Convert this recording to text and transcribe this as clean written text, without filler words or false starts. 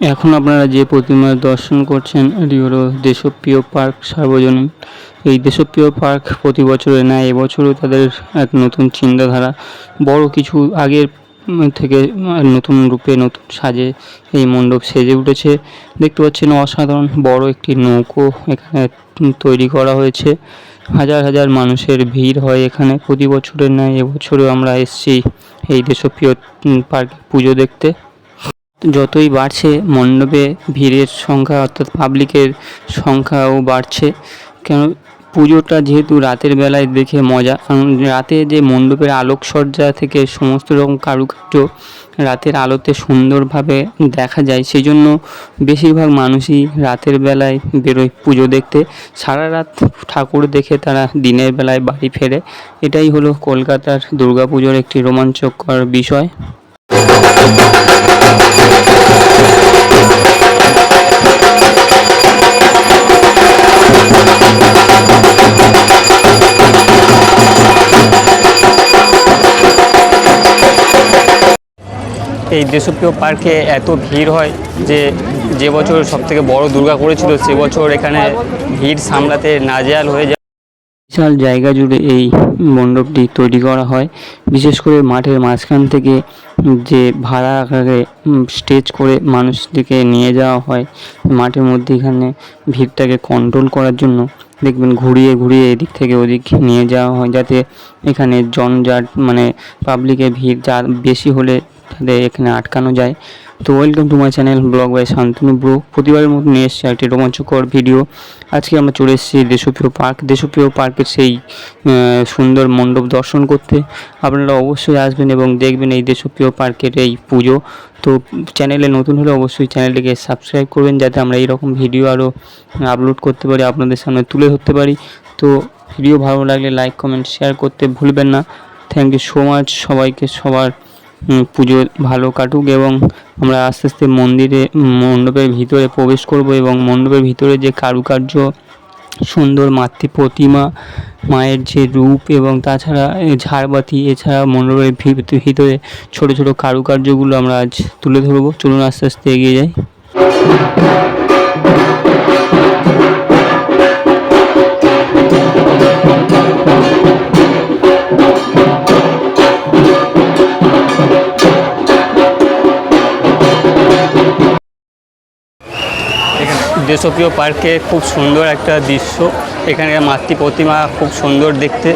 এখন আপনারা যে প্রতিমা দর্শন করছেন এটি হলো দেশপ্রিয় পার্ক সার্বজনীন। এই দেশপ্রিয় পার্ক প্রতি বছরের ন্যায় এবছরও তাদের এক নতুন চিন্তাধারা, বড় কিছু আগের থেকে নতুন রূপে নতুন সাজে এই মণ্ডপ সেজে উঠেছে। দেখতে পাচ্ছেন অসাধারণ বড় একটি নৌকো এখানে তৈরি করা হয়েছে। হাজার হাজার মানুষের ভিড় হয় এখানে প্রতি বছরের ন্যায় এবছরও আমরা এসেছি এই দেশপ্রিয় পার্কে পুজো দেখতে। যতই বাড়ছে মণ্ডপে ভিড়ের সংখ্যা অর্থাৎ পাবলিকের সংখ্যাও বাড়ছে, কেন পুজোটা যেহেতু রাতের বেলায় দেখে মজা, কারণ রাতে যে মণ্ডপের আলোকসজ্জা থেকে সমস্ত রকম কারুকার্য রাতের আলোতে সুন্দরভাবে দেখা যায়, সেই জন্য বেশিরভাগ মানুষই রাতের বেলায় বেরোয় পুজো দেখতে। সারা রাত ঠাকুর দেখে তারা দিনের বেলায় বাড়ি ফেরে। এটাই হলো কলকাতার দুর্গাপুজোর একটি রোমাঞ্চকর বিষয়। এই দেশপ্রিয় পার্কে এত ভিড় হয় যে বছর সবথেকে বড় দুর্গা করেছিল সে বছর এখানে ভিড় সামলাতে নাজেহাল হয়ে যায়। বিশাল জায়গা জুড়ে এই মণ্ডপটি তৈরি করা হয়, বিশেষ করে মাঠের মাঝখান থেকে যে ভাড়া আকারে স্টেজ করে মানুষদেরকে নিয়ে যাওয়া হয় মাঠের মধ্যে, এখানে ভিড়টাকে কন্ট্রোল করার জন্য দেখবেন ঘুরিয়ে ঘুরিয়ে এদিক থেকে ওদিক নিয়ে যাওয়া হয়, যাতে এখানে জনজট মানে পাবলিকের ভিড় যা বেশি হলে তাদের এখানে আটকানো যায়। তো welcome to my channel blog by Shantanu bro. প্রতিবারের মতো নিয়ে এসেছি একটি রোমাঞ্চকর ভিডিও। আজকে আমরা চলে এসেছি দেশপ্রিয় পার্ক। দেশপ্রিয় পার্কের সেই সুন্দর মণ্ডপ দর্শন করতে। আপনারা অবশ্যই আসবেন এবং দেখবেন এই দেশপ্রিয় পার্কের এই পুজো। তো চ্যানেলে নতুন হলে অবশ্যই চ্যানেলটিকে সাবস্ক্রাইব করবেন, যাতে আমরা এইরকম ভিডিও আরও আপলোড করতে পারি, আপনাদের সামনে তুলে ধরতে পারি। তো ভিডিও ভালো লাগলে লাইক কমেন্ট শেয়ার করতে ভুলবেন না। থ্যাংক ইউ সো মাচ সবাইকে। সবার পুজো ভালো কাটুক এবং আমরা আস্তে আস্তে মণ্ডপের ভিতরে প্রবেশ করব এবং মণ্ডপের ভিতরে যে কারুকার্য, সুন্দর মাতৃ প্রতিমা, মায়ের যে রূপ এবং তাছাড়া ঝাড়বাতি, এছাড়া মণ্ডপের ভিতরে ছোট ছোট কারুকার্যগুলো আমরা আজ তুলে ধরবো। চলুন আস্তে আস্তে এগিয়ে যাই। দেশপ্রিয় পার্কে খুব সুন্দর একটা দৃশ্য, এখানে মাতৃ প্রতিমা খুব সুন্দর দেখতে।